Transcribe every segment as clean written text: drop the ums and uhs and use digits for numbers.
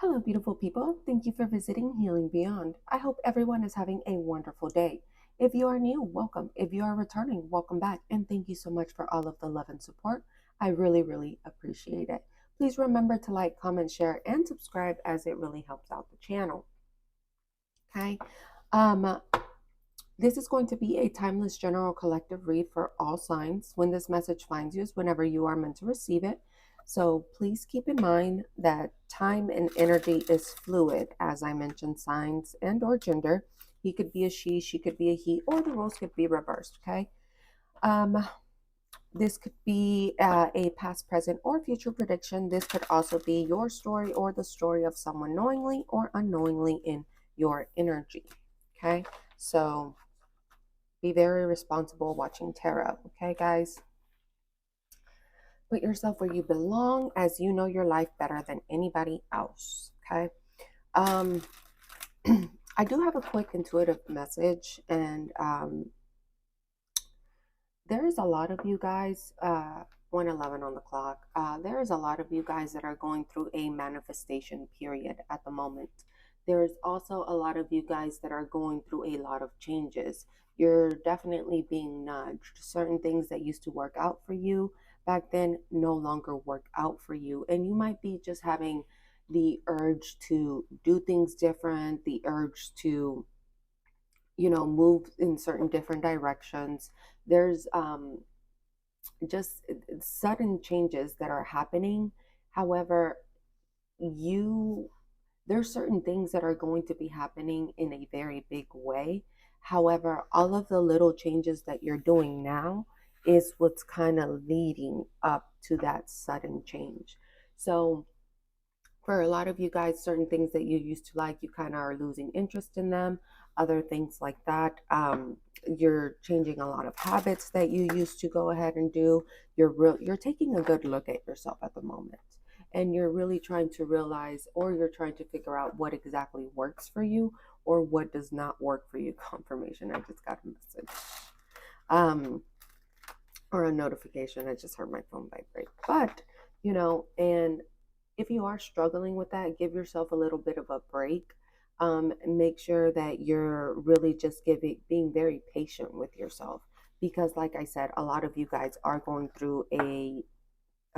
Hello, beautiful people. Thank you for visiting Healing Beyond. I hope everyone is having a wonderful day. If you are new, welcome. If you are returning, welcome back. And thank you so much for all of the love and support. I really appreciate it. Please remember to like, comment, share, and subscribe as it really helps out the channel. Okay. Um, this is going to be a timeless general collective read for all signs. When this message finds you is whenever you are meant to receive it. So please keep in mind that time and energy is fluid. As I mentioned, signs and or gender. He could be a she could be a he, or the roles could be reversed. Okay. Um, this could be a past, present, or future prediction. This could also be your story or the story of someone knowingly or unknowingly in your energy. Okay. So be very responsible watching tarot. Okay, guys? Put yourself where you belong as you know your life better than anybody else. Okay. Um, I do have a quick intuitive message, and there is a lot of you guys, 1:11 on the clock. There is a lot of you guys that are going through a manifestation period at the moment. There is also a lot of you guys that are going through a lot of changes. You're definitely being nudged. Certain things that used to work out for you back then no longer work out for you. And you might be just having the urge to do things different, the urge to move in certain different directions. There's just sudden changes that are happening. However, you there's certain things that are going to be happening in a very big way. However, all of the little changes that you're doing now is what's kind of leading up to that sudden change. So for a lot of you guys, certain things that you used to like, you kind of are losing interest in them. Other things like that, you're changing a lot of habits that you used to go ahead and do. You're taking a good look at yourself at the moment, and you're really trying to realize, or you're trying to figure out what exactly works for you or what does not work for you. Confirmation. I just got a message. Um, or a notification. I just heard my phone vibrate. But, and if you are struggling with that, give yourself a little bit of a break. Make sure that you're really just being very patient with yourself, because, like I said, a lot of you guys are going through a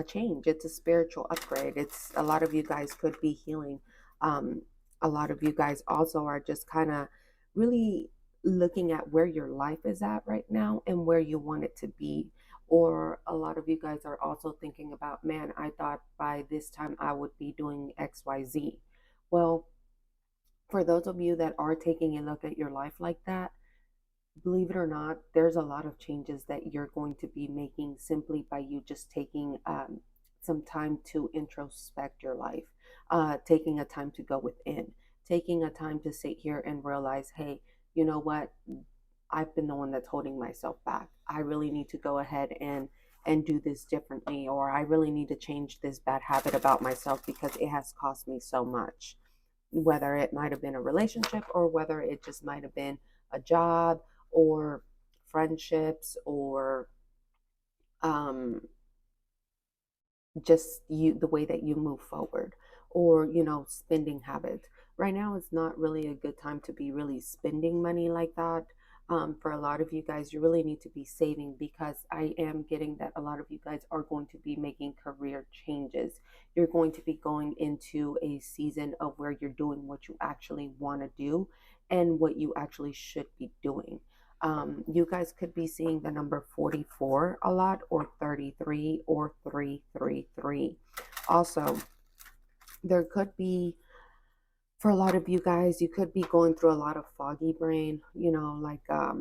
change. It's a spiritual upgrade. It's a lot of you guys could be healing. Um, a lot of you guys also are just kind of really looking at where your life is at right now and where you want it to be. Or a lot of you guys are also thinking about, man, I thought by this time I would be doing XYZ. Well, for those of you that are taking a look at your life like that, believe it or not, there's a lot of changes that you're going to be making simply by you just taking some time to introspect your life, taking a time to go within, taking a time to sit here and realize, hey, you know what? I've been the one that's holding myself back. I really need to go ahead and do this differently, or I really need to change this bad habit about myself because it has cost me so much. Whether it might have been a relationship or whether it just might have been a job or friendships or um, just the way that you move forward, or spending habits. Right now is not really a good time to be really spending money like that. For a lot of you guys, you really need to be saving, because I am getting that a lot of you guys are going to be making career changes. You're going to be going into a season of where you're doing what you actually want to do and what you actually should be doing. You guys could be seeing the number 44 a lot, or 33, or 333. Also, there could be, for a lot of you guys, you could be going through a lot of foggy brain, like a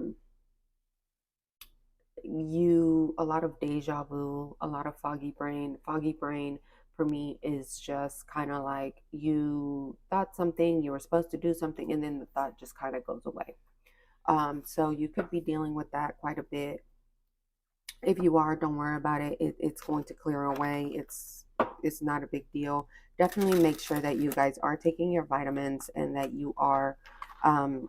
lot of deja vu, a lot of foggy brain. Foggy brain for me is just kind of like you thought something, you were supposed to do something, and then the thought just kind of goes away. So you could be dealing with that quite a bit. If you are, don't worry about it. It's going to clear away. It's not a big deal. Definitely make sure that you guys are taking your vitamins and that you are um,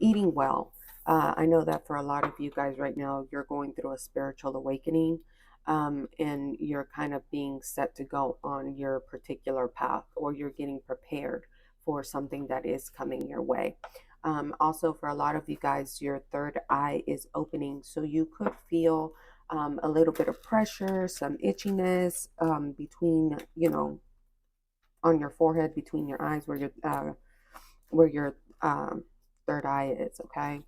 eating well. I know that for a lot of you guys right now, you're going through a spiritual awakening. and you're kind of being set to go on your particular path, or you're getting prepared for something that is coming your way. Also, for a lot of you guys, your third eye is opening, so you could feel a little bit of pressure, some itchiness between, on your forehead, between your eyes, where your third eye is. Okay,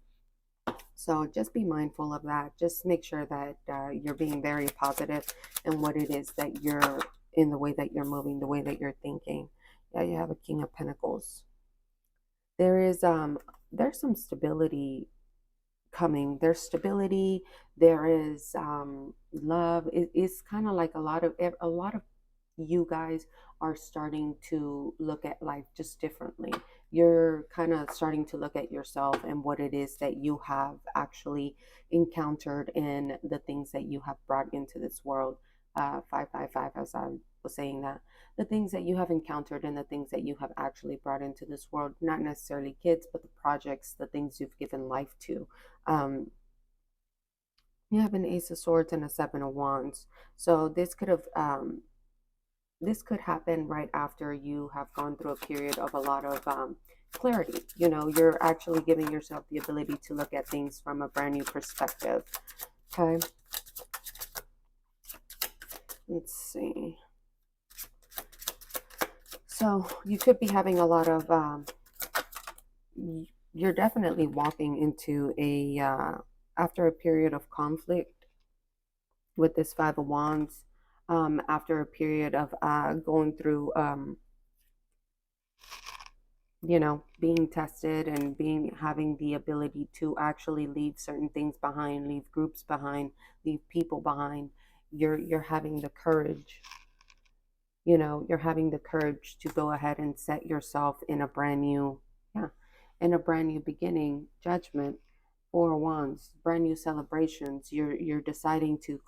so just be mindful of that. Just make sure that you're being very positive in what it is that you're, in the way that you're moving, the way that you're thinking. Yeah, you have a King of Pentacles. There is there's some stability coming. There's stability. There is love. It's kind of like a lot of you guys are starting to look at life just differently. You're kind of starting to look at yourself and what it is that you have actually encountered in the things that you have brought into this world. 555, as I was saying that. The things that you have encountered and the things that you have actually brought into this world, not necessarily kids, but the projects, the things you've given life to. Um, you have an Ace of Swords and a Seven of Wands. So this could happen right after you have gone through a period of a lot of clarity. You're actually giving yourself the ability to look at things from a brand new perspective. Okay. Let's see. So you could be having a lot of, you're definitely walking into after a period of conflict with this Five of Wands, after a period of going through, being tested and having the ability to actually leave certain things behind, leave groups behind, leave people behind. You're having the courage. You're having the courage to go ahead and set yourself in a brand new, yeah, in a brand new beginning. Judgment, Four of Wands, brand new celebrations. You're deciding to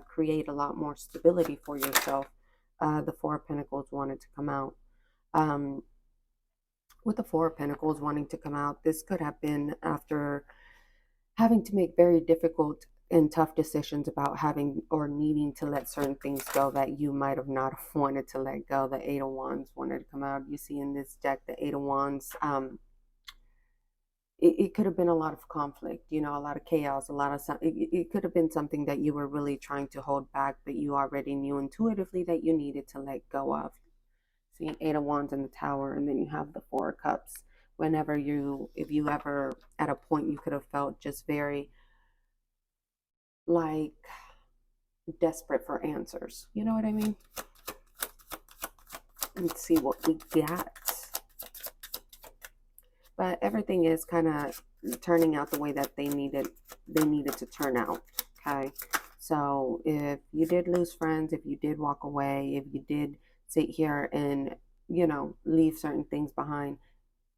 create a lot more stability for yourself. The Four of Pentacles wanted to come out. With the Four of Pentacles wanting to come out, this could have been after having to make very difficult and tough decisions about having or needing to let certain things go that you might have not wanted to let go. The Eight of Wands wanted to come out. You see in this deck, the Eight of Wands, it could have been a lot of conflict, a lot of chaos, a lot of it could have been something that you were really trying to hold back, but you already knew intuitively that you needed to let go of. See, Eight of Wands in the Tower, and then you have the Four of Cups. If you ever at a point you could have felt just very like desperate for answers. You know what I mean? Let's see what we got. But everything is kind of turning out the way that they needed to turn out. Okay. So if you did lose friends, if you did walk away, if you did sit here and, leave certain things behind,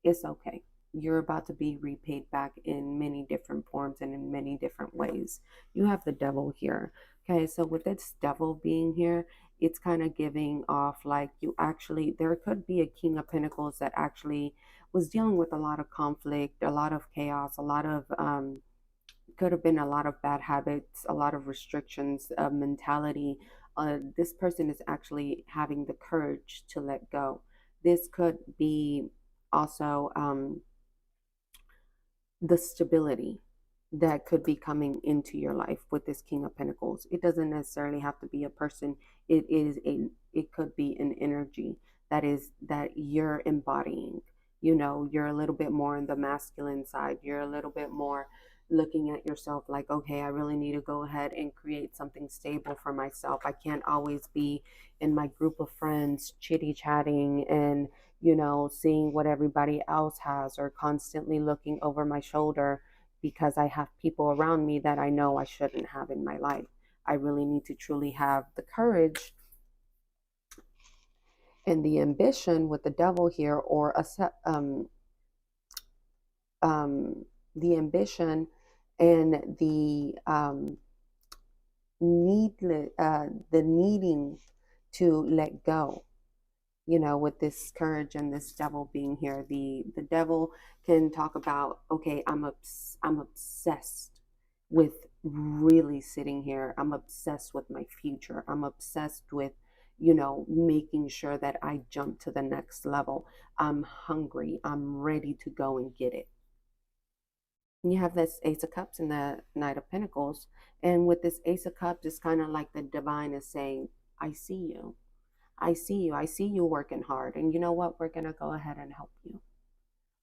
it's okay. You're about to be repaid back in many different forms and in many different ways. You have the Devil here. Okay, so with this Devil being here, it's kind of giving off like there could be a King of Pentacles that actually was dealing with a lot of conflict, a lot of chaos, a lot of, could have been a lot of bad habits, a lot of restrictions, mentality. This person is actually having the courage to let go. This could be also the stability that could be coming into your life with this King of Pentacles. It doesn't necessarily have to be a person. It could be an energy that you're embodying. You're a little bit more on the masculine side. You're a little bit more looking at yourself like, okay, I really need to go ahead and create something stable for myself. I can't always be in my group of friends chitty chatting and seeing what everybody else has, or constantly looking over my shoulder because I have people around me that I know I shouldn't have in my life. I really need to truly have the courage and the ambition with the Devil here, or the ambition and the needing to let go. With this courage and this Devil being here, the Devil can talk about, okay, I'm obsessed with really sitting here. I'm obsessed with my future. I'm obsessed with, making sure that I jump to the next level. I'm hungry. I'm ready to go and get it. And you have this Ace of Cups and the Knight of Pentacles. And with this Ace of Cups, it's kind of like the divine is saying, I see you. I see you. I see you working hard. And you know what? We're going to go ahead and help you.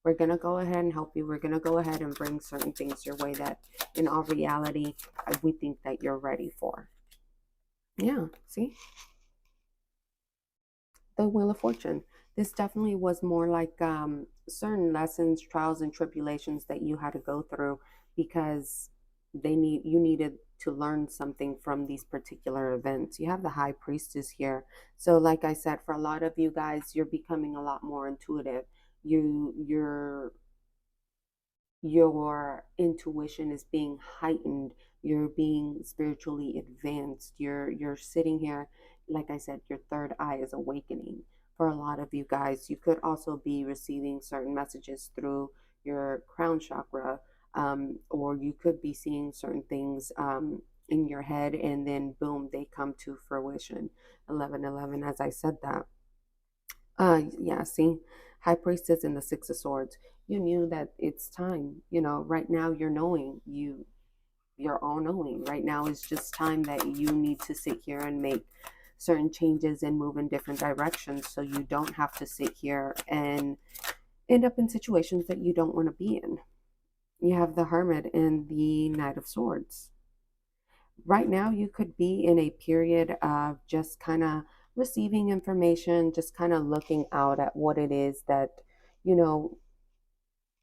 We're going to go ahead and help you. We're going to go ahead and bring certain things your way that in all reality, we think that you're ready for. Yeah, see? The Wheel of Fortune. This definitely was more like certain lessons, trials, and tribulations that you had to go through because you needed to learn something from these particular events. You have the High Priestess here. So like I said, for a lot of you guys, you're becoming a lot more intuitive. Your intuition is being heightened. You're being spiritually advanced. You're sitting here, like I said, your third eye is awakening. For a lot of you guys, you could also be receiving certain messages through your crown chakra, or you could be seeing certain things in your head, and then boom, they come to fruition. 1111, as I said that. Yeah, see, High Priestess and the Six of Swords. You knew that it's time. Right now you're all knowing. Right now it's just time that you need to sit here and make certain changes and move in different directions so you don't have to sit here and end up in situations that you don't want to be in. You have the Hermit and the Knight of Swords. Right now you could be in a period of just kind of receiving information, just kind of looking out at what it is that, you know,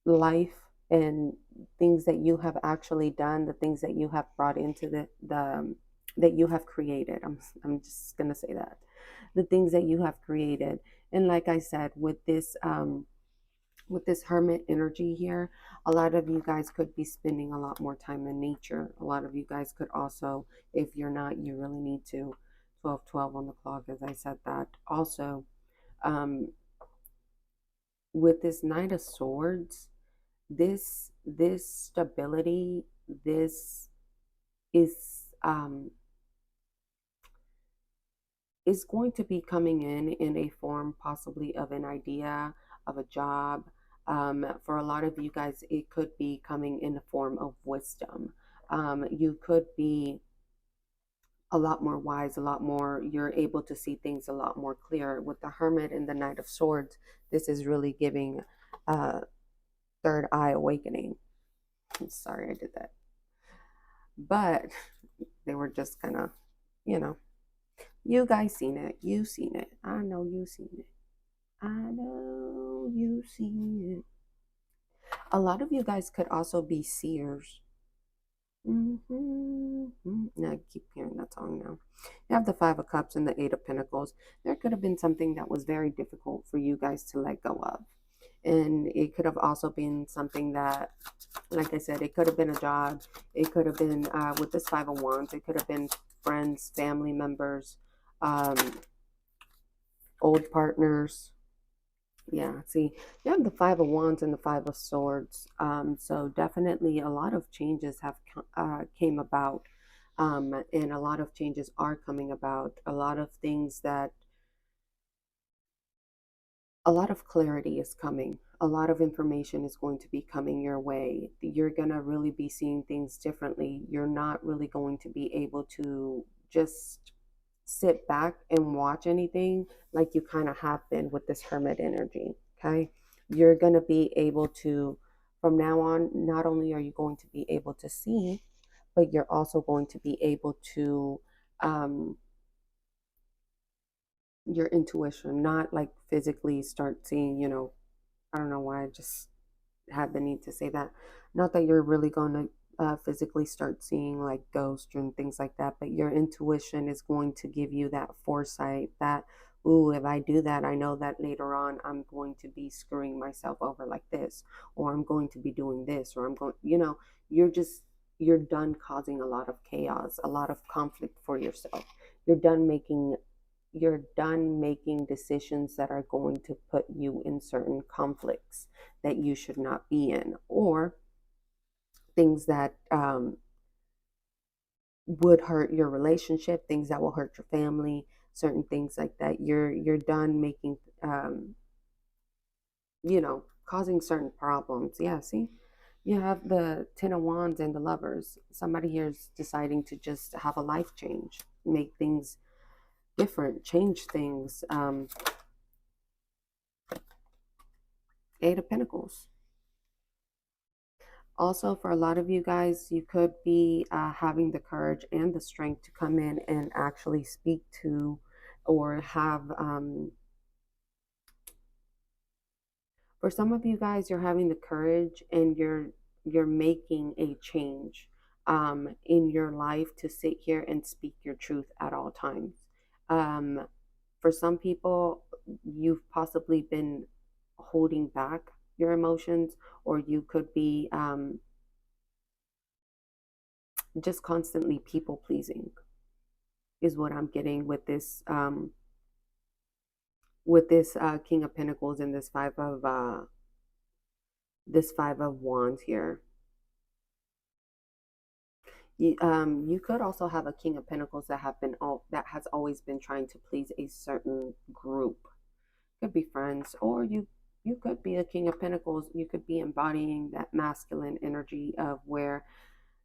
life and things that you have actually done, the things that you have brought into the that you have created. I'm just going to say that. The things that you have created. And like I said, with this hermit energy here, a lot of you guys could be spending a lot more time in nature. A lot of you guys could also, if you're not, you really need to. 12:12 on the clock, as I said that. Also, um, with this Knight of Swords, this stability, this is is going to be coming in a form possibly of an idea of a job. For a lot of you guys, it could be coming in the form of wisdom. You could be a lot more wise, a lot more, you're able to see things a lot more clear. With the Hermit and the Knight of Swords, this is really giving third eye awakening. I'm sorry I did that. But they were just kind of, you know, you guys seen it. You seen it. I know you seen it. I know you seen it. A lot of you guys could also be seers. I keep hearing that song now. You have the Five of Cups and the Eight of Pentacles. There could have been something that was very difficult for you guys to let go of. And it could have also been something that, like I said, it could have been a job. It could have been, with this Five of Wands, it could have been friends, family members, um, old partners. Yeah, see, you have the Five of Wands and the Five of Swords. So definitely a lot of changes have came about, and a lot of changes are coming about. A lot of things that a lot of clarity is coming. A lot of information is going to be coming your way. You're going to really be seeing things differently. You're not really going to be able to just sit back and watch anything like you kind of have been with this hermit energy. Okay. You're going to be able to, from now on, not only are you going to be able to see, but you're also going to be able to, um, your intuition, not like physically start seeing, I don't know why I just had the need to say that. Not that you're really going to physically start seeing like ghosts and things like that, but your intuition is going to give you that foresight that, ooh, if I do that, I know that later on I'm going to be screwing myself over like this, or I'm going to be doing this, or I'm going, you're just, you're done causing a lot of chaos, a lot of conflict for yourself. You're done making you're done making decisions that are going to put you in certain conflicts that you should not be in, or things that would hurt your relationship, things that will hurt your family, certain things like that. You're done making causing certain problems. Yeah, see? You have the Ten of Wands and the Lovers. Somebody here is deciding to just have a life change, make things different, change things. Eight of Pentacles. Also, for a lot of you guys, you could be having the courage and the strength to come in and actually speak to or have for some of you guys, you're having the courage and you're making a change in your life to sit here and speak your truth at all times. For some people, you've possibly been holding back your emotions, or you could be just constantly people pleasing, is what I'm getting with this King of Pentacles and this Five of Wands here. You could also have a King of Pentacles that has always been trying to please a certain group. Could be friends, or you could be a King of Pentacles. You could be embodying that masculine energy of where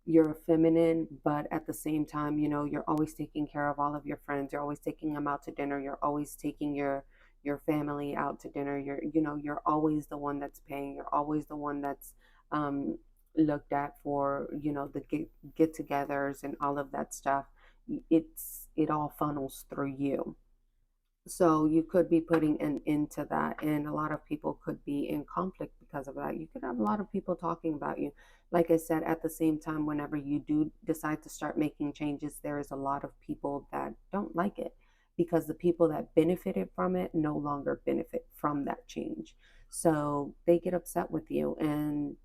you're feminine, but at the same time, you're always taking care of all of your friends. You're always taking them out to dinner. You're always taking your family out to dinner. You're always the one that's paying. You're always the one that's um, looked at for the get-togethers and all of that stuff. It all funnels through you. So you could be putting an end to that, and a lot of people could be in conflict because of that. You could have a lot of people talking about you. Like I said, at the same time, whenever you do decide to start making changes, there is a lot of people that don't like it because the people that benefited from it no longer benefit from that change. So they get upset with you, and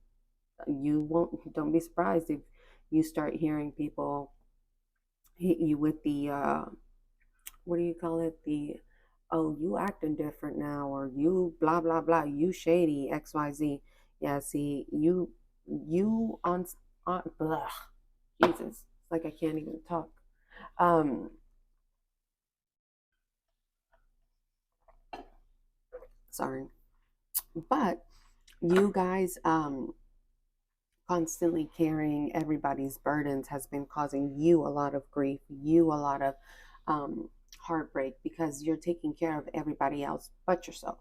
don't be surprised if you start hearing people hit you with the what do you call it? The oh, you acting different now, or you blah blah blah, you shady XYZ. Yeah, see, you on blah, Jesus, it's like I can't even talk. Um, Sorry, but you guys constantly carrying everybody's burdens has been causing you a lot of grief, you a lot of um heartbreak because you're taking care of everybody else but yourself.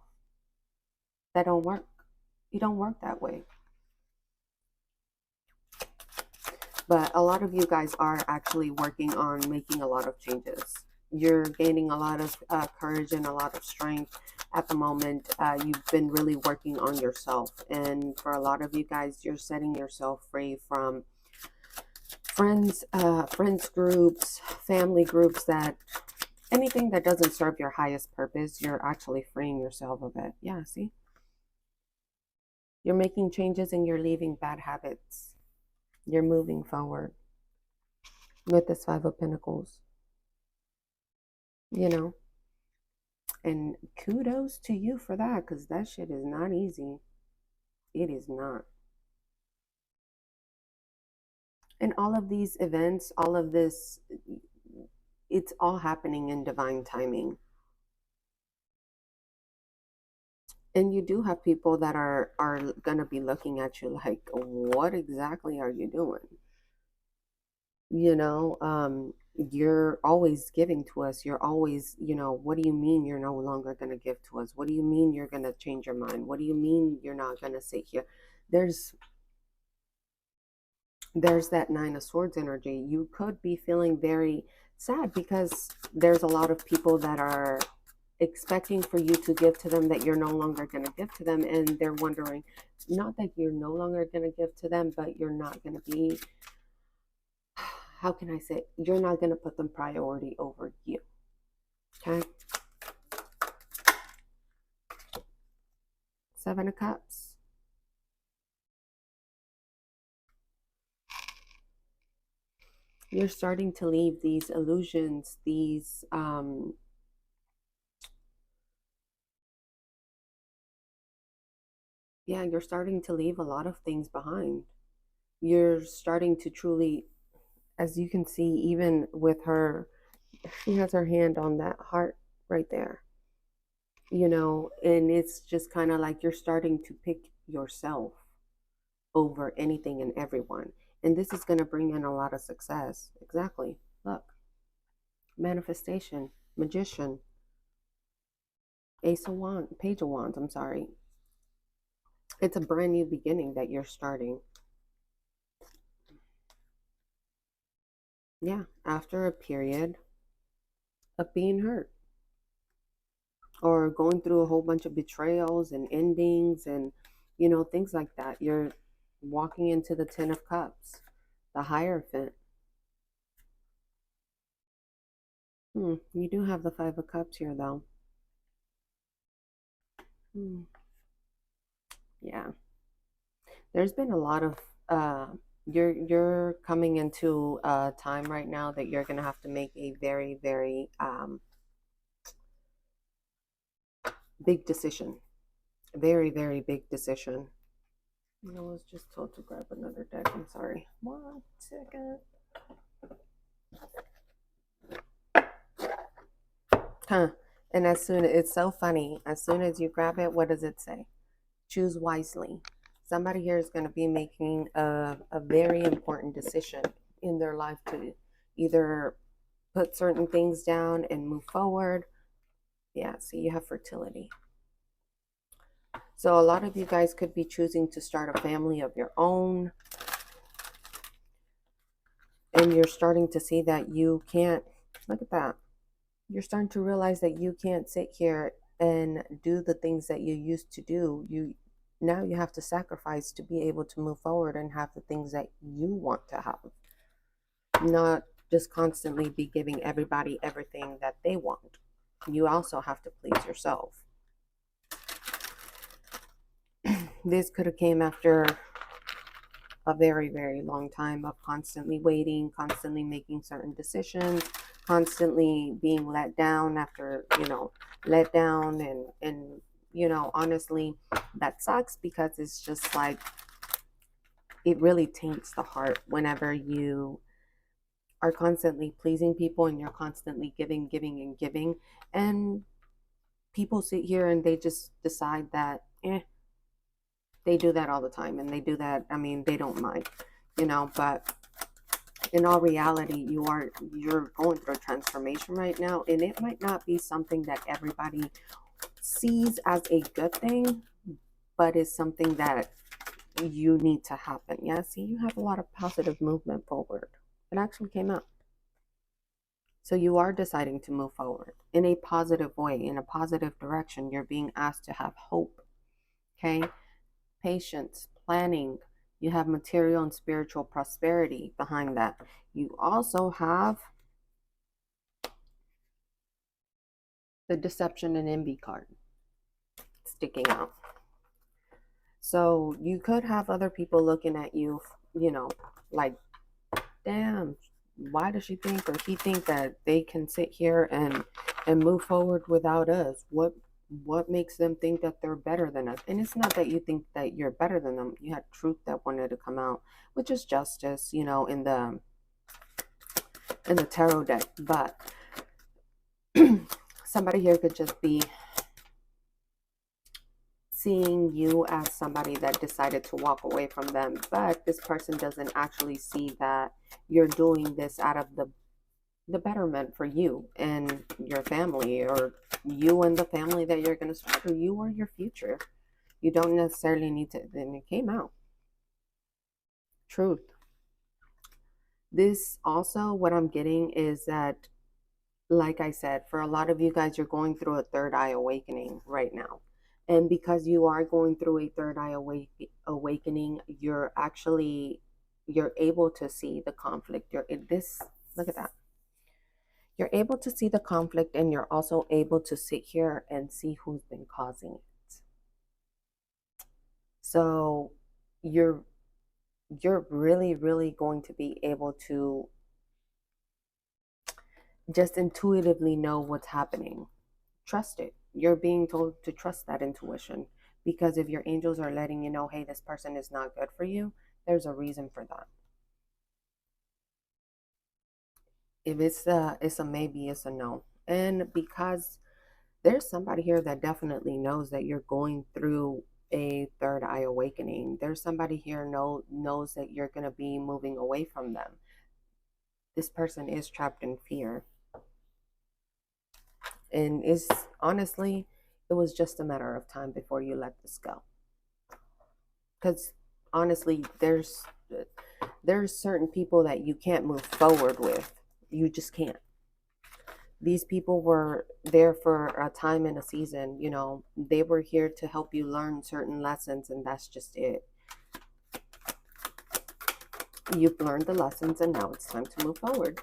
That don't work. You don't work that way. But a lot of you guys are actually working on making a lot of changes. You're gaining a lot of courage and a lot of strength at the moment. You've been really working on yourself. And for a lot of you guys, you're setting yourself free from friends groups, family groups, that anything that doesn't serve your highest purpose, you're actually freeing yourself of it. Yeah, see? You're making changes and you're leaving bad habits. You're moving forward with this Five of Pentacles, you know. And kudos to you for that, because that shit is not easy. It is not. And all of these events, all of this, it's all happening in divine timing. And you do have people that are gonna be looking at you like, what exactly are you doing? You know, you're always giving to us. You're always, what do you mean you're no longer gonna give to us? What do you mean you're gonna change your mind? What do you mean you're not gonna sit here? There's there's that Nine of Swords energy. You could be feeling very sad because there's a lot of people that are expecting for you to give to them that you're no longer going to give to them, and they're wondering, not that you're no longer going to give to them, but you're not going to be, how can I say, you're not going to put them priority over you. Okay. Seven of Cups. You're starting to leave these illusions, these yeah, you're starting to leave a lot of things behind. You're starting to truly As you can see, even with her, she has her hand on that heart right there, and it's just kind of like you're starting to pick yourself over anything and everyone. And this is going to bring in a lot of success. Exactly. Look, manifestation, magician, ace of wands, page of wands, I'm sorry. It's a brand new beginning that you're starting. Yeah, after a period of being hurt or going through a whole bunch of betrayals and endings and, things like that. You're walking into the Ten of Cups, the Hierophant. You do have the Five of Cups here, though. Hmm, yeah. There's been a lot of you're coming into a time right now that you're gonna have to make a very, very big decision. Very, very big decision. I was just told to grab another deck. I'm sorry. 1 second. Huh. And it's so funny. As soon as you grab it, what does it say? Choose wisely. Somebody here is going to be making a very important decision in their life to either put certain things down and move forward. Yeah, see, you have fertility. So a lot of you guys could be choosing to start a family of your own. And you're starting to see that you can't, look at that. You're starting to realize that you can't sit here and do the things that you used to do. Now you have to sacrifice to be able to move forward and have the things that you want to have. Not just constantly be giving everybody everything that they want. You also have to please yourself. This could have came after a very, very long time of constantly waiting, constantly making certain decisions, constantly being let down after, let down. And honestly, that sucks because it's just like, it really taints the heart whenever you are constantly pleasing people and you're constantly giving, giving, and giving. And people sit here and they just decide that, they do that all the time. And they do that, I mean, they don't mind, but in all reality, you're going through a transformation right now, and it might not be something that everybody sees as a good thing, but is something that you need to happen. Yeah, see, you have a lot of positive movement forward. It actually came out. So you are deciding to move forward in a positive way, in a positive direction. You're being asked to have hope. Okay, patience, planning. You have material and spiritual prosperity behind that. You also have the deception and envy card sticking out. So you could have other people looking at you, like, damn, why does she think or he think that they can sit here and move forward without us? What makes them think that they're better than us? And it's not that you think that you're better than them. You had truth that wanted to come out, which is justice, in the tarot deck. But somebody here could just be seeing you as somebody that decided to walk away from them, but this person doesn't actually see that you're doing this out of the betterment for you and your family, or you and the family that you're going to start, or you or your future. You don't necessarily need to. Then it came out. Truth. This also, what I'm getting is that, like I said, for a lot of you guys, you're going through a third eye awakening right now. And because you are going through a third eye awakening, you're able to see the conflict. Look at that. You're able to see the conflict, and you're also able to sit here and see who's been causing it. So you're really, really going to be able to just intuitively know what's happening. Trust it. You're being told to trust that intuition, because if your angels are letting you know, hey, this person is not good for you, there's a reason for that. If it's a maybe, it's a no. And because there's somebody here that definitely knows that you're going through a third eye awakening. There's somebody here knows that you're going to be moving away from them. This person is trapped in fear. And it's honestly, it was just a matter of time before you let this go. Because honestly, there's certain people that you can't move forward with. You just can't. These people were there for a time and a season. They were here to help you learn certain lessons, and that's just it. You've learned the lessons, and now it's time to move forward.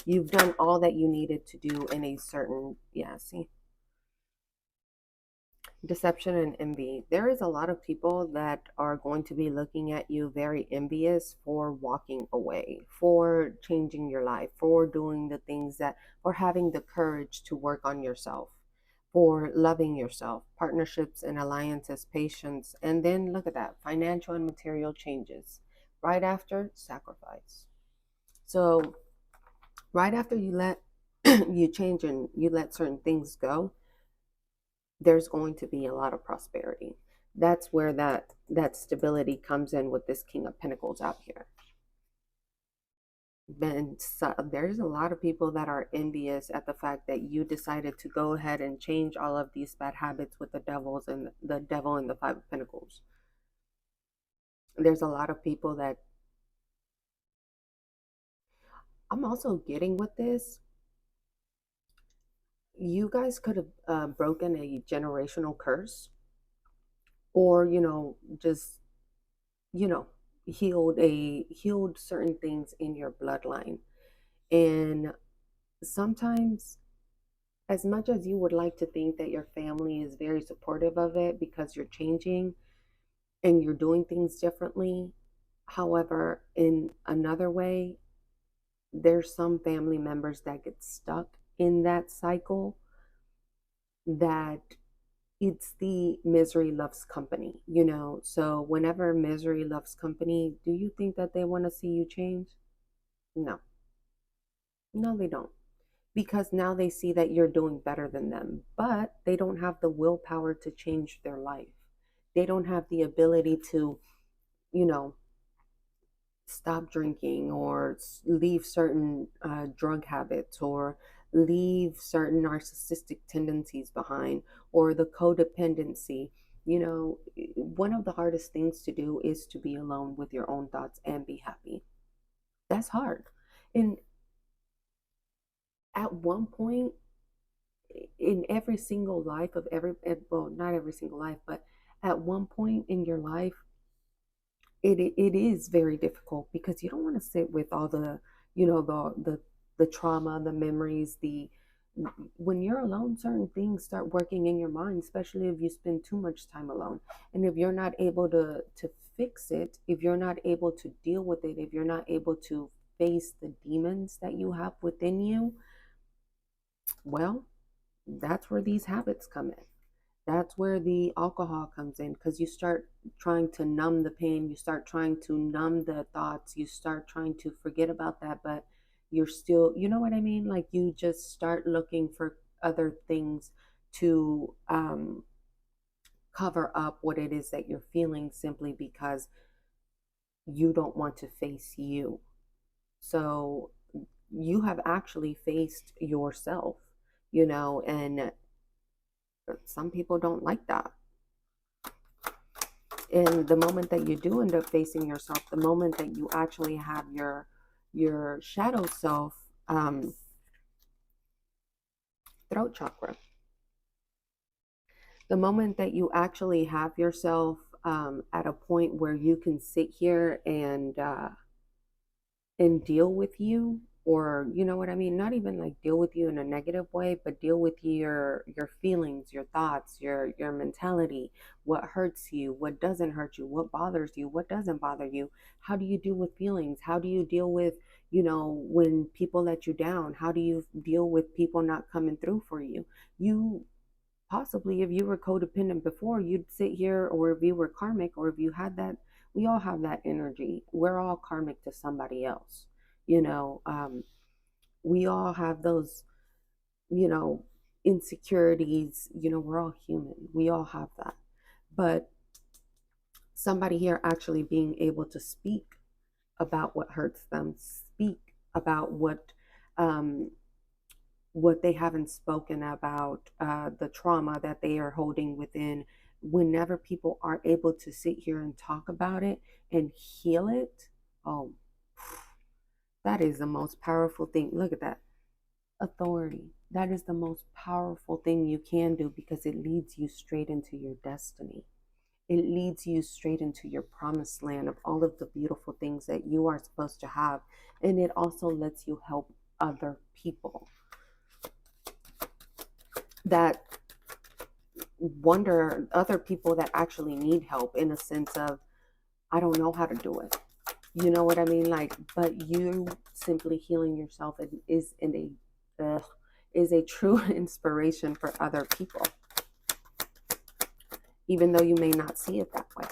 You've done all that you needed to do in a certain, yeah, see, deception and envy. There is a lot of people that are going to be looking at you very envious for walking away, for changing your life, for doing the things that, for having the courage to work on yourself, for loving yourself, partnerships and alliances, patience, and then look at that, financial and material changes. Right after, sacrifice. So, right after you let you change and you let certain things go, there's going to be a lot of prosperity. That's where that stability comes in with this King of Pentacles out here. So, there's a lot of people that are envious at the fact that you decided to go ahead and change all of these bad habits with the devil and the Five of Pentacles. There's a lot of people that I'm also getting with this. You guys could have broken a generational curse, or just you know healed certain things in your bloodline. And sometimes, as much as you would like to think that your family is very supportive of it because you're changing and you're doing things differently, however, in another way, there's some family members that get stuck in that cycle, that it's the misery loves company. So whenever misery loves company, do you think that they want to see you change? No. No, they don't. Because now they see that you're doing better than them, but they don't have the willpower to change their life. They don't have the ability to, you know, stop drinking, or leave certain drug habits, or leave certain narcissistic tendencies behind, or the codependency. One of the hardest things to do is to be alone with your own thoughts and be happy. That's hard. And at one point in every single life of well, not every single life, but at one point in your life, it is very difficult, because you don't want to sit with all the the trauma, the memories, the when you're alone, certain things start working in your mind, especially if you spend too much time alone. And if you're not able to fix it, if you're not able to deal with it, if you're not able to face the demons that you have within you, well, that's where these habits come in. That's where the alcohol comes in, because you start trying to numb the pain, you start trying to numb the thoughts, you start trying to forget about that, but you're still, you know what I mean? Like, you just start looking for other things to cover up what it is that you're feeling, simply because you don't want to face you. So you have actually faced yourself, and some people don't like that. And the moment that you do end up facing yourself, the moment that you actually have your shadow self, throat chakra, the moment that you actually have yourself at a point where you can sit here and deal with you, or you know what I mean, not even like deal with you in a negative way, but deal with your feelings, your thoughts, your mentality, what hurts you, what doesn't hurt you, what bothers you, what doesn't bother you. How do you deal with feelings? How do you deal with, when people let you down? How do you deal with people not coming through for you? You Possibly, if you were codependent before, you'd sit here, or if you were karmic, or if you had that, we all have that energy. We're all karmic to somebody else, you know. We all have those, you know, insecurities. We're all human. We all have that. But somebody here actually being able to speak about what hurts them, speak about um, what they haven't spoken about, the trauma that they are holding within. Whenever people are able to sit here and talk about it and heal it, oh, that is the most powerful thing. Look at that. Authority. That is the most powerful thing you can do because it leads you straight into your destiny. It leads you straight into your promised land of all of the beautiful things that you are supposed to have. And it also lets you help other people that wonder, other people that actually need help, in a sense of, I don't know how to do it. You know what I mean? Like, but you simply healing yourself is a true inspiration for other people, even though you may not see it that way.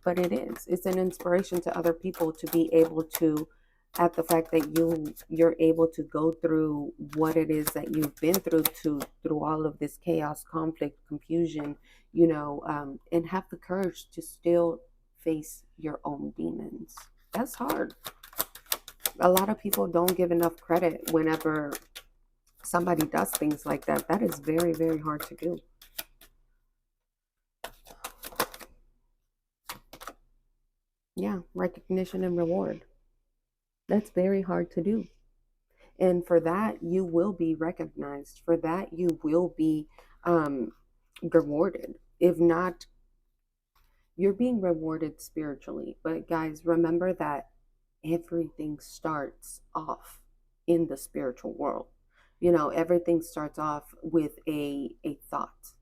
But it is. It's an inspiration to other people to be able to, at the fact that you're able to go through what it is that you've been through all of this chaos, conflict, confusion, and have the courage to still face your own demons. That's hard. A lot of people don't give enough credit whenever somebody does things like that. That is very, very hard to do. Yeah, recognition and reward. That's very hard to do. And for that, you will be recognized. For that, you will be um, rewarded. If not, you're being rewarded spiritually. But guys, remember that everything starts off in the spiritual world. Everything starts off with a thought.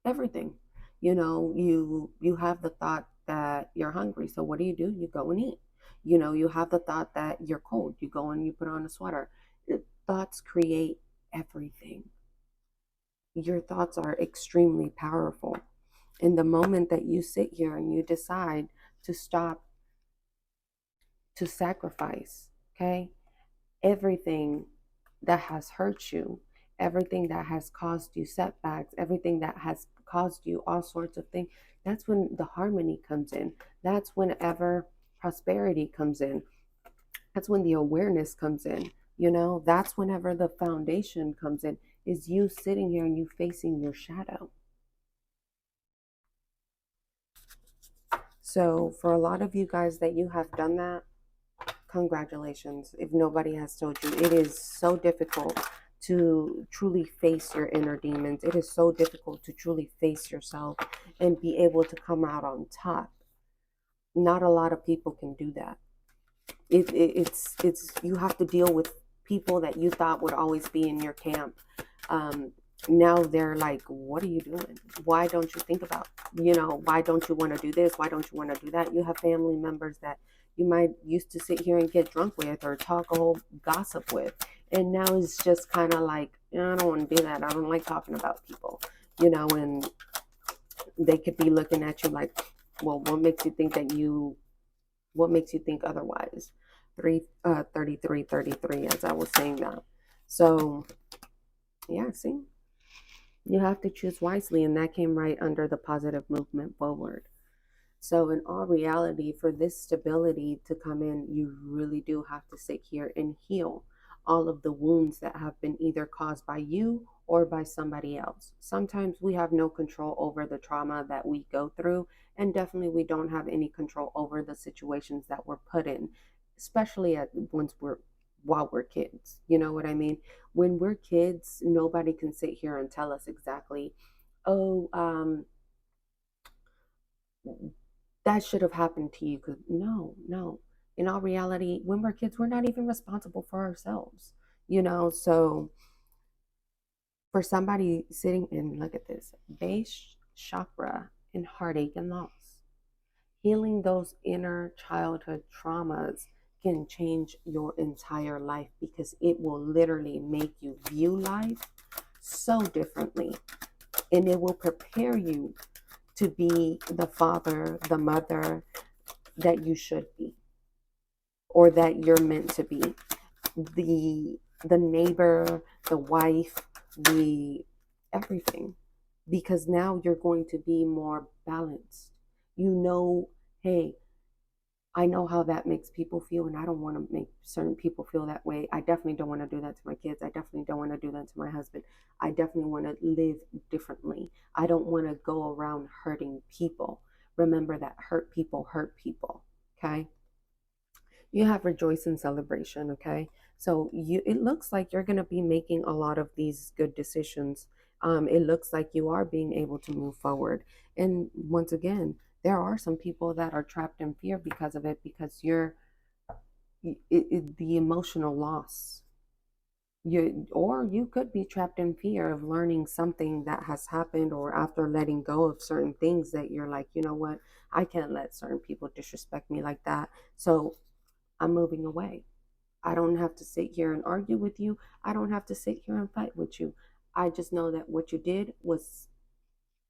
Everything. You have the thought that you're hungry. So what do? You go and eat. You have the thought that you're cold. You go and you put on a sweater. Thoughts create everything. Your thoughts are extremely powerful. In the moment that you sit here and you decide to stop, to sacrifice, okay, everything that has hurt you, everything that has caused you setbacks, everything that has caused you all sorts of things, that's when the harmony comes in. That's whenever prosperity comes in. That's when the awareness comes in. That's whenever the foundation comes in, is you sitting here and you facing your shadow. So for a lot of you guys that you have done that, congratulations. If nobody has told you, it is so difficult to truly face your inner demons. It is so difficult to truly face yourself and be able to come out on top. Not a lot of people can do that. It's you have to deal with people that you thought would always be in your camp. Now they're like, what are you doing? Why don't you think about, why don't you want to do this? Why don't you want to do that? You have family members that you might used to sit here and get drunk with or talk a whole gossip with. And now it's just kind of like, I don't want to do that. I don't like talking about people, and they could be looking at you like, well, what makes you think otherwise? 33, as I was saying that. So yeah, see, you have to choose wisely, and that came right under the positive movement forward. So in all reality, for this stability to come in, you really do have to sit here and heal all of the wounds that have been either caused by you or by somebody else. Sometimes we have no control over the trauma that we go through, and definitely we don't have any control over the situations that we're put in, especially while we're kids. You know what I mean? When we're kids, nobody can sit here and tell us exactly, oh, that should have happened to you. Because no. In all reality, when we're kids, we're not even responsible for ourselves. So for somebody sitting in, look at this, base chakra and heartache and loss, healing those inner childhood traumas can change your entire life, because it will literally make you view life so differently, and it will prepare you to be the father, the mother that you should be, or that you're meant to be. The the neighbor, the wife, the everything. Because now you're going to be more balanced. You know, hey, I know how that makes people feel, and I don't want to make certain people feel that way. I definitely don't want to do that to my kids. I definitely don't want to do that to my husband. I definitely want to live differently. I don't want to go around hurting people. Remember that hurt people hurt people. Okay. You have rejoice and celebration. Okay. So it looks like you're going to be making a lot of these good decisions. It looks like you are being able to move forward. And once again, there are some people that are trapped in fear because of it, because the emotional loss. Or you could be trapped in fear of learning something that has happened, or after letting go of certain things that you're like, you know what, I can't let certain people disrespect me like that. So I'm moving away. I don't have to sit here and argue with you. I don't have to sit here and fight with you. I just know that what you did was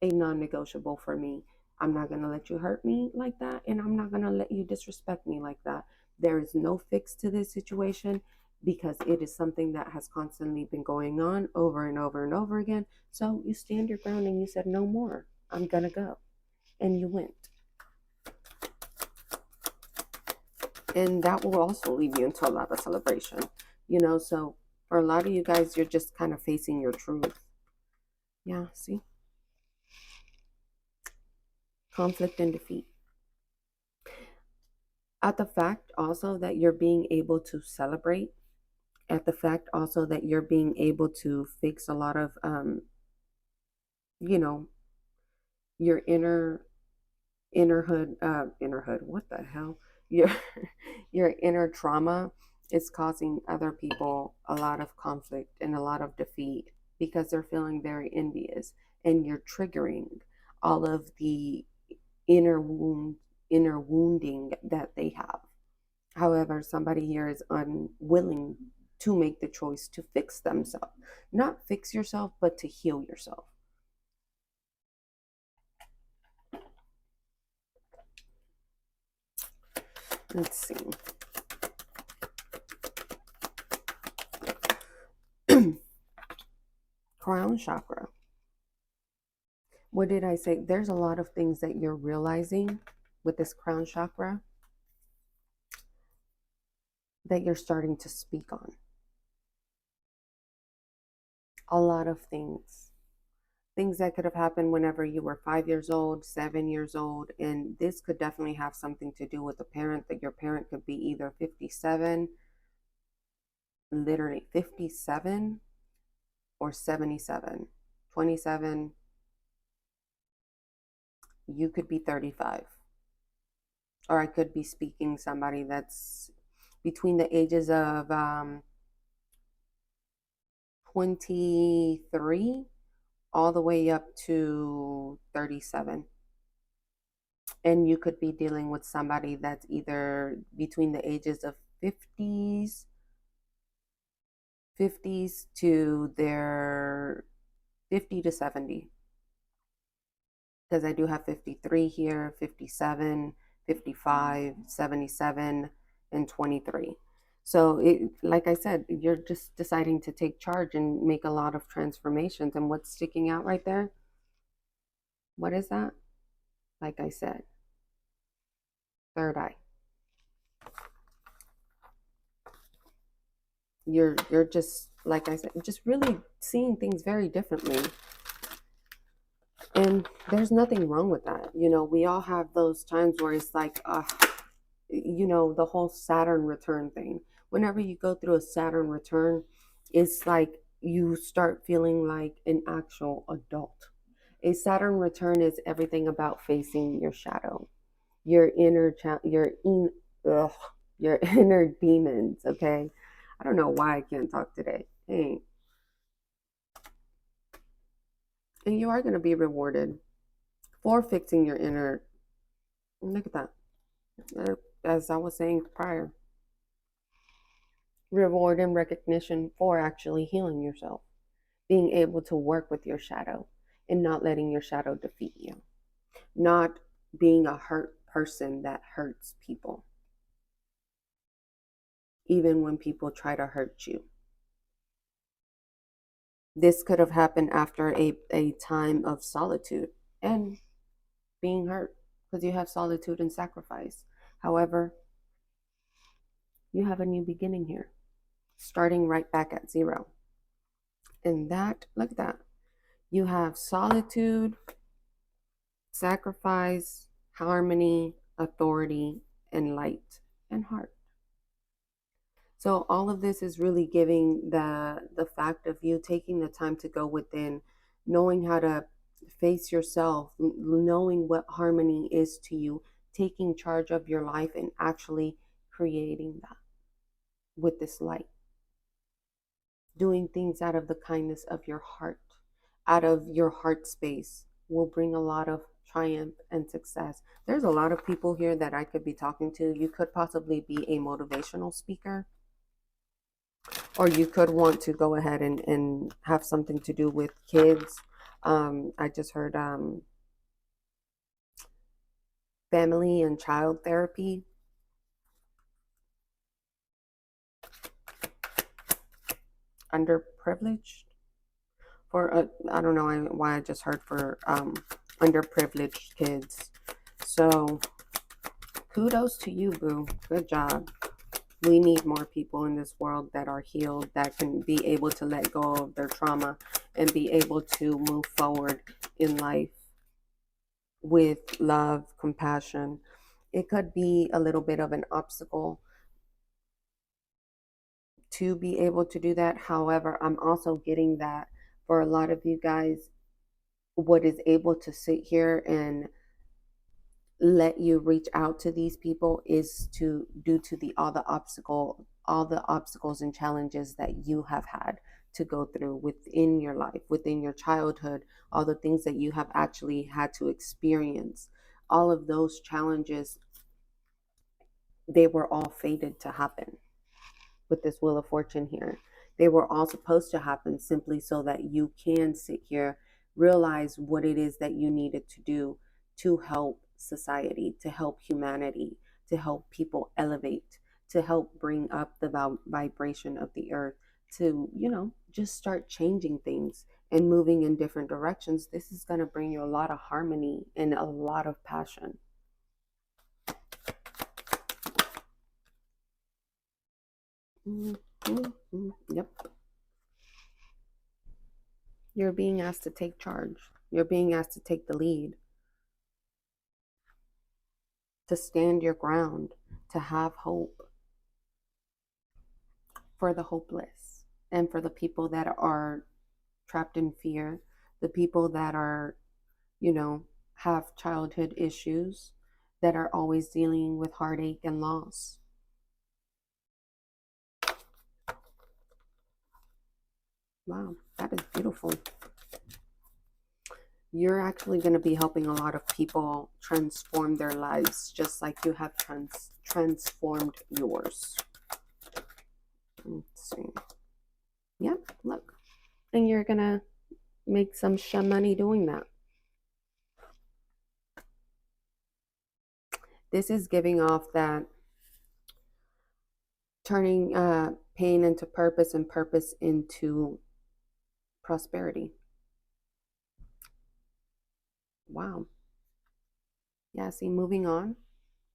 a non-negotiable for me. I'm not going to let you hurt me like that, and I'm not going to let you disrespect me like that. There is no fix to this situation because it is something that has constantly been going on over and over and over again. So you stand your ground and you said, no more. I'm going to go. And you went. And that will also lead you into a lot of celebration. So for a lot of you guys, you're just kind of facing your truth. Yeah, see? Conflict and defeat. At the fact also that you're being able to celebrate, at the fact also that you're being able to fix a lot of you know your inner hood, what the hell, your your inner trauma is causing other people a lot of conflict and a lot of defeat because they're feeling very envious, and you're triggering all of the inner wound inner wounding that they have. However, somebody here is unwilling to make the choice to fix themselves. Not fix yourself, but to heal yourself. Let's see. Crown chakra. What did I say? There's a lot of things that you're realizing with this crown chakra that you're starting to speak on. A lot of things. Things that could have happened whenever you were 5 years old, 7 years old. And this could definitely have something to do with a parent, that your parent could be either 57, literally 57, or 77. 27, you could be 35. Or I could be speaking somebody that's between the ages of 23 all the way up to 37. And you could be dealing with somebody that's either between the ages of 50s to their 50 to 70. Because I do have 53 here, 57, 55, 77, and 23. So like I said, you're just deciding to take charge and make a lot of transformations. And what's sticking out right there? What is that? Like I said, third eye. You're just, like I said, just really seeing things very differently. And there's nothing wrong with that. We all have those times where it's like, the whole Saturn return thing. Whenever you go through a Saturn return, it's like you start feeling like an actual adult. A Saturn return is everything about facing your shadow, your ugh, your inner demons. Okay, I don't know why I can't talk today. Hey, and you are going to be rewarded for fixing your inner. Look at that. As I was saying prior, reward and recognition for actually healing yourself, being able to work with your shadow and not letting your shadow defeat you, not being a hurt person that hurts people, even when people try to hurt you. This could have happened after a time of solitude and being hurt, because you have solitude and sacrifice. However, you have a new beginning here, starting right back at zero. And that, look at that. You have solitude, sacrifice, harmony, authority, and light and heart. So all of this is really giving the fact of you taking the time to go within, knowing how to face yourself, knowing what harmony is to you, taking charge of your life and actually creating that with this light, doing things out of the kindness of your heart, out of your heart space will bring a lot of triumph and success. There's a lot of people here that I could be talking to. You could possibly be a motivational speaker, or you could want to go ahead and have something to do with kids. I just heard family and child therapy, underprivileged. For I don't know why I just heard for underprivileged kids. So kudos to you, boo. Good job. We need more people in this world that are healed, that can be able to let go of their trauma and be able to move forward in life with love, compassion. It could be a little bit of an obstacle to be able to do that. However, I'm also getting that for a lot of you guys, what is able to sit here and let you reach out to these people is to due to the all the obstacles and challenges that you have had to go through within your life, within your childhood, all the things that you have actually had to experience. All of those challenges, they were all fated to happen with this Wheel of Fortune here. They were all supposed to happen simply so that you can sit here, realize what it is that you needed to do to help society, to help humanity, to help people elevate, to help bring up the vibration of the earth, to, just start changing things and moving in different directions. This is going to bring you a lot of harmony and a lot of passion. Yep. You're being asked to take charge. You're being asked to take the lead, to stand your ground, to have hope for the hopeless and for the people that are trapped in fear, the people that are, have childhood issues, that are always dealing with heartache and loss. Wow, that is beautiful. You're actually going to be helping a lot of people transform their lives just like you have transformed yours. Let's see. Yep, look. And you're going to make some money doing that. This is giving off that turning pain into purpose and purpose into prosperity. Wow. Yeah, see, moving on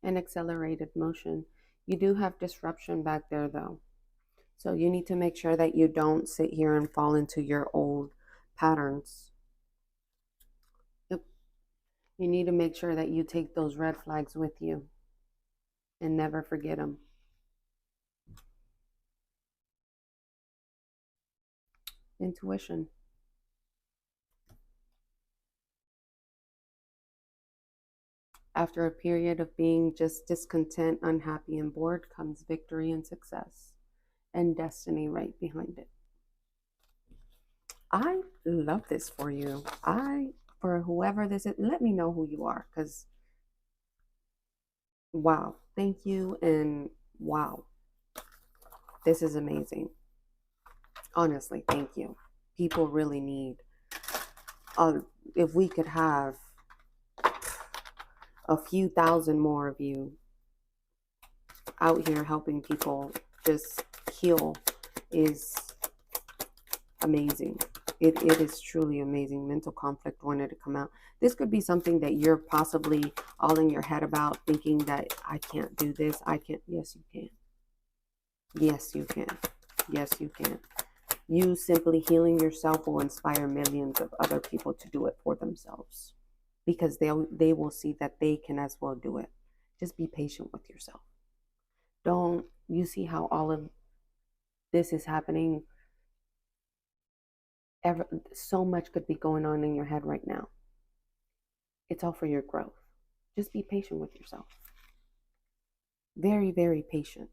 and accelerated motion. You do have disruption back there, though. So you need to make sure that you don't sit here and fall into your old patterns. Yep. You need to make sure that you take those red flags with you and never forget them. Intuition. After a period of being just discontent, unhappy, and bored comes victory and success, and destiny right behind it. I love this for you. For whoever this is, let me know who you are, because wow, thank you, and wow, this is amazing. Honestly, thank you. People really need, if we could have a few thousand more of you out here helping people just heal is amazing. It is truly amazing. Mental conflict wanted to come out. This could be something that you're possibly all in your head about, thinking that I can't do this. I can't. Yes, you can. Yes, you can. Yes, you can. You simply healing yourself will inspire millions of other people to do it for themselves because they will see that they can as well do it. Just be patient with yourself. Don't you see how all of this is happening? So much could be going on in your head right now. It's all for your growth. Just be patient with yourself. Very, very patient.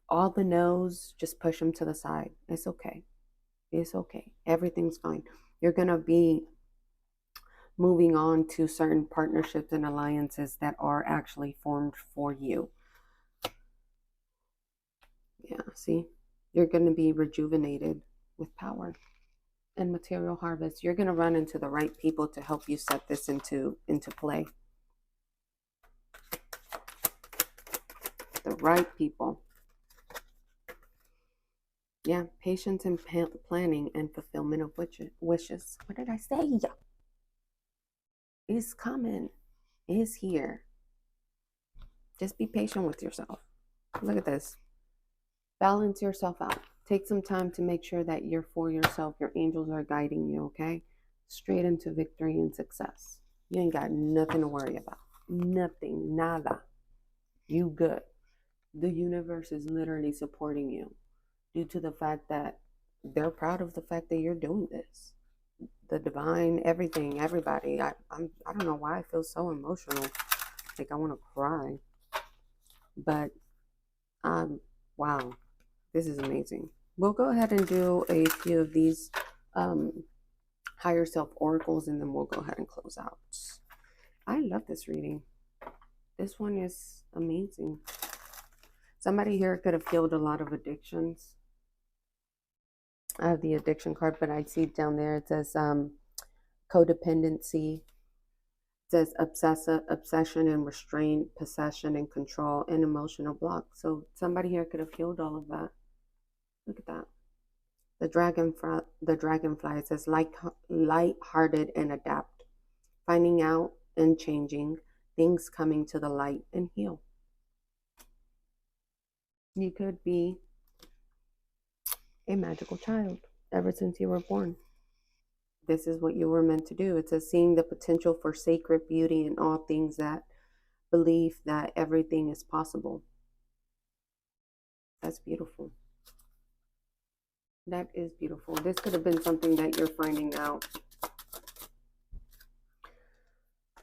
All the no's, just push them to the side. It's okay. It's okay. Everything's fine. You're going to be moving on to certain partnerships and alliances that are actually formed for you. Yeah, see? You're going to be rejuvenated with power and material harvest. You're going to run into the right people to help you set this into play. The right people. Yeah, patience and planning and fulfillment of wishes. What did I say? It's coming. It's here. Just be patient with yourself. Look at this. Balance yourself out. Take some time to make sure that you're for yourself. Your angels are guiding you, okay? Straight into victory and success. You ain't got nothing to worry about. Nothing. Nada. You good. The universe is literally supporting you due to the fact that they're proud of the fact that you're doing this. The divine, everything, everybody. I don't know why I feel so emotional. Like I want to cry. But wow, this is amazing. We'll go ahead and do a few of these higher self oracles, and then we'll go ahead and close out. I love this reading. This one is amazing. Somebody here could have healed a lot of addictions. I have the addiction card, but I see down there it says codependency. It says obsession and restraint, possession and control, and emotional block. So somebody here could have healed all of that. Look at that. The dragonfly says light-hearted and adapt, finding out and changing, things coming to the light and heal. You could be a magical child ever since you were born. This is what you were meant to do. It says seeing the potential for sacred beauty in all things, that belief that everything is possible. That's beautiful. That is beautiful. This could have been something that you're finding out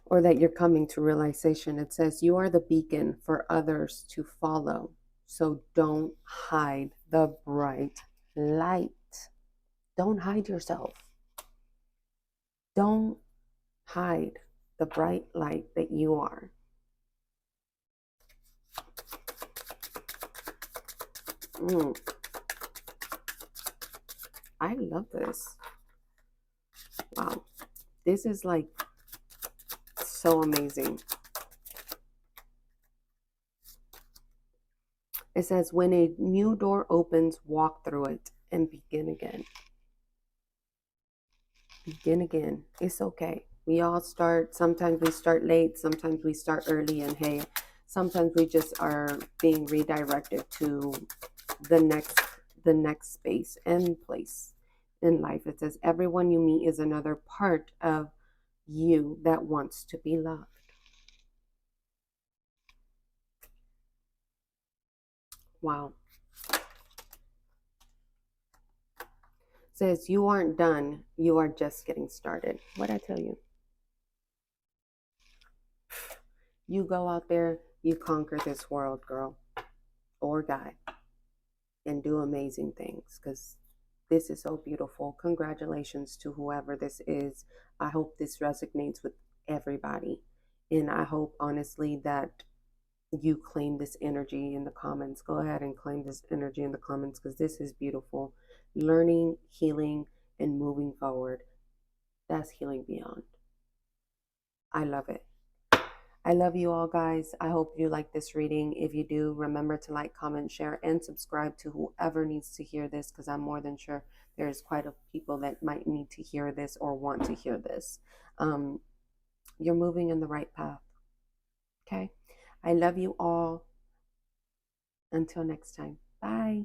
or that you're coming to realization. It says you are the beacon for others to follow. So don't hide the bright light. Don't hide yourself. Don't hide the bright light that you are. I love this. Wow. This is like so amazing. It says, when a new door opens, walk through it and begin again. Begin again. It's okay. We all start, sometimes we start late, sometimes we start early, and hey, sometimes we just are being redirected to the next space and place in life. It says, everyone you meet is another part of you that wants to be loved. Wow. Says you aren't done, you are just getting started. What'd I tell you? You go out there, you conquer this world, girl or guy, and do amazing things, because this is so beautiful. Congratulations to whoever this is. I hope this resonates with everybody, and I hope honestly that you claim this energy in the comments. Go ahead and claim this energy in the comments, because this is beautiful. Learning, healing, and moving forward. That's healing beyond. I love it. I love you all, guys. I hope you like this reading. If you do, remember to like, comment, share, and subscribe to whoever needs to hear this, because I'm more than sure there's quite a people that might need to hear this or want to hear this. Um, you're moving in the right path. Okay. I love you all. Until next time. Bye.